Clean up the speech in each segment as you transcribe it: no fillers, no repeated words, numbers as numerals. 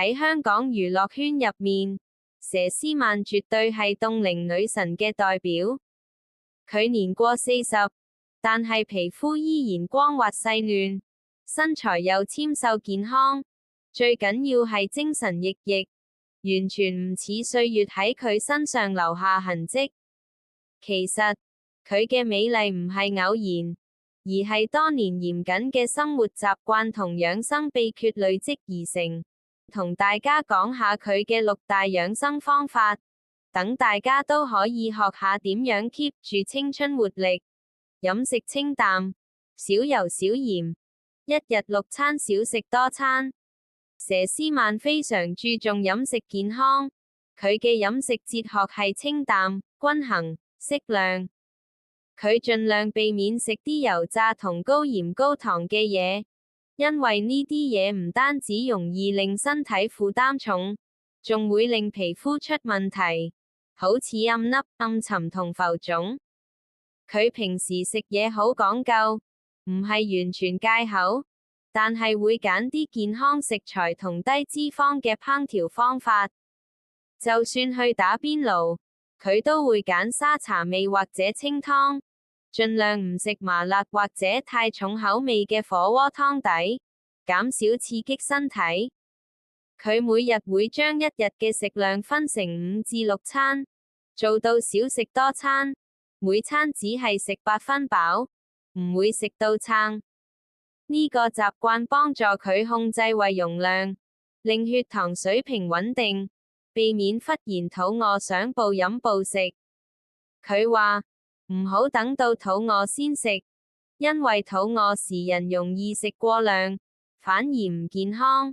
喺香港娛樂圈入面，佘詩曼絕對係凍齡女神嘅代表。佢年過40，但係皮膚依然光滑細嫩，身材又纖瘦健康，最緊要係精神奕奕，完全唔似歲月喺佢身上留下痕跡。其實，佢嘅美麗唔係偶然，而係多年嚴謹嘅生活習慣同養生秘訣累積而成。同大家講下佢嘅6大養生方法，等大家都可以學下點樣 keep 住青春活力。飲食清淡，少油少鹽，一日6餐少食多餐。佘詩曼非常注重飲食健康，佢嘅飲食哲學係清淡、均衡、適量。佢盡量避免食啲油炸同高鹽高糖嘅嘢，因為呢啲嘢唔單止容易令身體負擔重，仲會令皮膚出問題，好似暗粒、暗沉同浮腫。佢平時食嘢好講究，唔係完全戒口，但係會揀啲健康食材同低脂肪嘅烹調方法。就算去打邊爐，佢都會揀沙茶味或者清湯，盡量唔食麻辣或者太重口味嘅火鍋湯底，減少刺激身體。佢每日會將一日嘅食量分成5至6餐，做到少食多餐，每餐只係食8分飽，唔會食到撐。呢個習慣幫助佢控制胃容量，令血糖水平穩定，避免忽然肚餓想暴飲暴食。佢話，唔好等到肚餓先食，因為肚餓時人容易食過量，反而唔健康。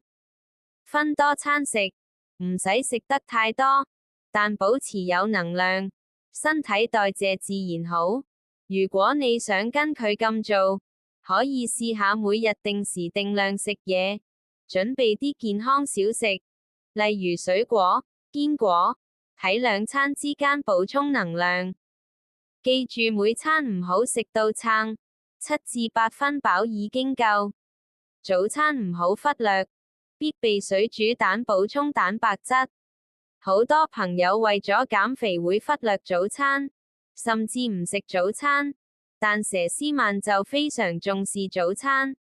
分多餐食，唔使食得太多，但保持有能量，身體代謝自然好。如果你想跟佢咁做，可以試下每日定時定量食嘢，準備啲健康小食，例如水果、堅果，喺2餐之間補充能量。記住每餐唔好食到撐，7至8分飽已經夠。早餐唔好忽略，必備水煮蛋補充蛋白質。好多朋友為咗減肥會忽略早餐，甚至唔食早餐，但佘詩曼就非常重視早餐。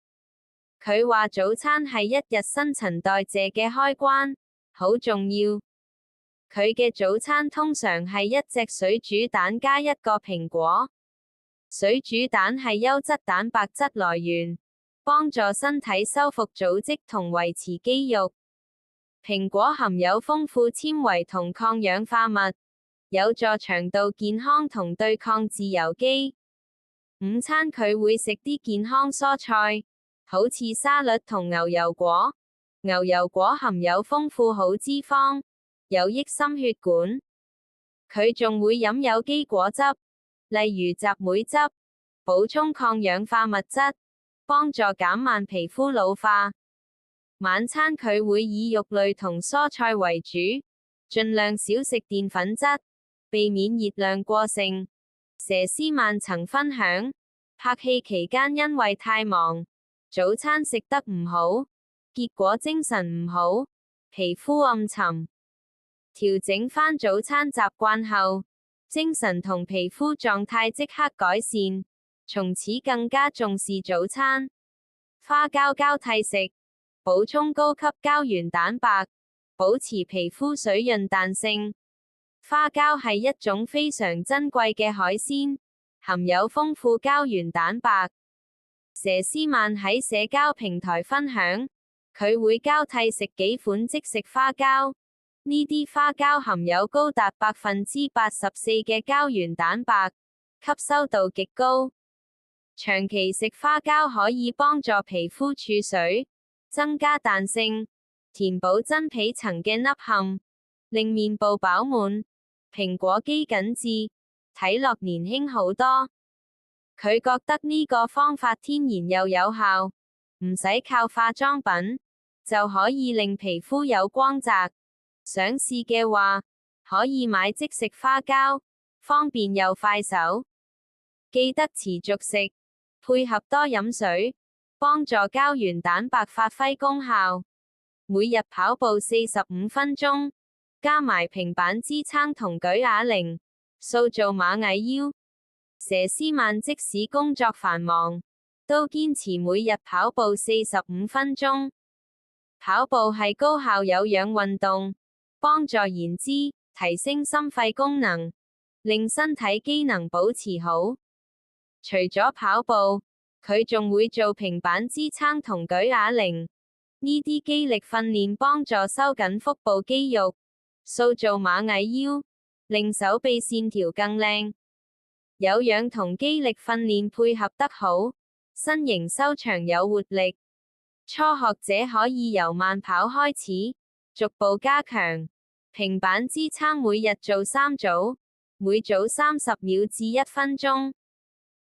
佢話早餐係一日新陳代謝嘅開關，好重要。佢嘅早餐通常係1隻水煮蛋加1個蘋果。水煮蛋係優質蛋白質來源，幫助身體修復組織同維持肌肉。蘋果含有豐富纖維同抗氧化物，有助腸道健康同對抗自由基。午餐佢會食啲健康蔬菜，好似沙律同牛油果。牛油果含有豐富好脂肪，有益心血管。佢仲會飲有機果汁，例如雜莓汁，補充抗氧化物質，幫助減慢皮膚老化。晚餐佢會以肉類同蔬菜為主，盡量少食澱粉質，避免熱量過盛。佘詩曼曾分享，拍戲期間因為太忙，早餐食得唔好，結果精神唔好，皮膚暗沉。調整返早餐習慣後，精神同皮膚狀態即刻改善，從此更加重視早餐。花膠交替食，補充高級膠原蛋白，保持皮膚水潤彈性。花膠係一種非常珍貴嘅海鮮，含有豐富膠原蛋白。佘詩曼喺社交平台分享，佢會交替食幾款即食花膠。呢啲花膠含有高達84%嘅膠原蛋白，吸收度極高。長期食花膠可以幫助皮膚儲水，增加彈性，填補真皮層嘅凹陷，令面部飽滿。蘋果肌緊緻，睇落年輕好多。佢覺得呢個方法天然又有效，唔使靠化妝品，就可以令皮膚有光澤。想試嘅話，可以買即食花膠，方便又快手。記得持續食，配合多飲水，幫助膠原蛋白發揮功效。每日跑步45分鐘，加埋平板支撐同舉啞鈴，塑造螞蟻腰。佘詩曼即使工作繁忙，都堅持每日跑步45分鐘。跑步係高效有氧運動，幫助燃脂，提升心肺功能，令身體機能保持好。除咗跑步，佢仲會做平板支撐同舉啞鈴，呢啲肌力訓練幫助收緊腹部肌肉，塑造螞蟻腰，令手臂線條更靚。有氧同肌力訓練配合得好，身形修長有活力。初學者可以由慢跑開始，逐步加強。平板支撐每日做3組，每組30秒至1分鐘。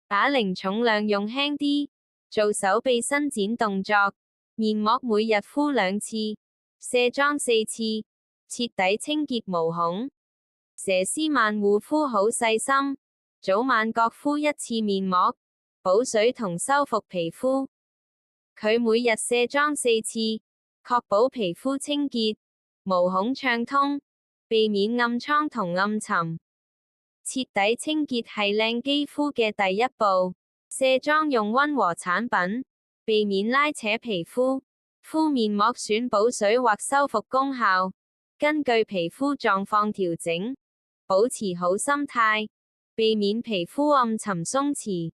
啞鈴重量用輕啲，做手臂伸展動作。面膜每日敷2次，卸妝4次，徹底清潔毛孔。佘詩曼護膚好細心，早晚各敷1次面膜，補水同修復皮膚。佢每日卸妝4次，確保皮膚清潔，毛孔暢通，避免暗瘡同暗沉。徹底清潔係靚肌膚嘅第一步，卸妝用溫和產品，避免拉扯皮膚。敷面膜選補水或修復功效，根據皮膚狀況調整。保持好心態，避免皮膚暗沉鬆弛。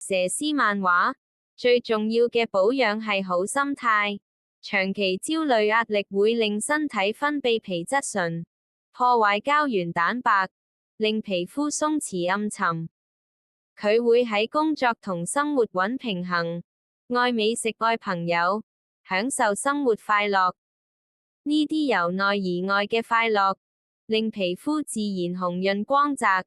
佘詩曼話：最重要嘅保養係好心態，長期焦慮壓力會令身體分泌皮質醇，破壞膠原蛋白，令皮膚鬆弛暗沉。佢會喺工作同生活揾平衡，愛美食愛朋友，享受生活快樂。呢啲由內而外嘅快樂，令皮膚自然紅潤光澤，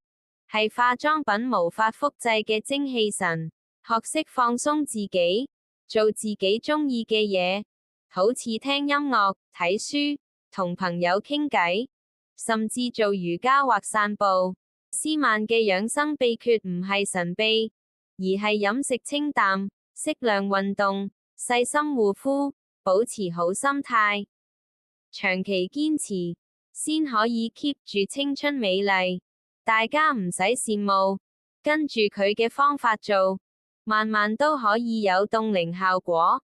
係化妝品無法複製嘅精氣神。學識放鬆自己，做自己中意嘅嘢，好似聽音樂、睇書、同朋友傾偈，甚至做瑜伽或散步。詩曼嘅養生秘訣唔係神秘，而係飲食清淡、適量運動、細心護膚，保持好心態，長期堅持，先可以 keep 住青春美麗。大家唔使羨慕，跟住佢嘅方法做，慢慢都可以有凍齡效果。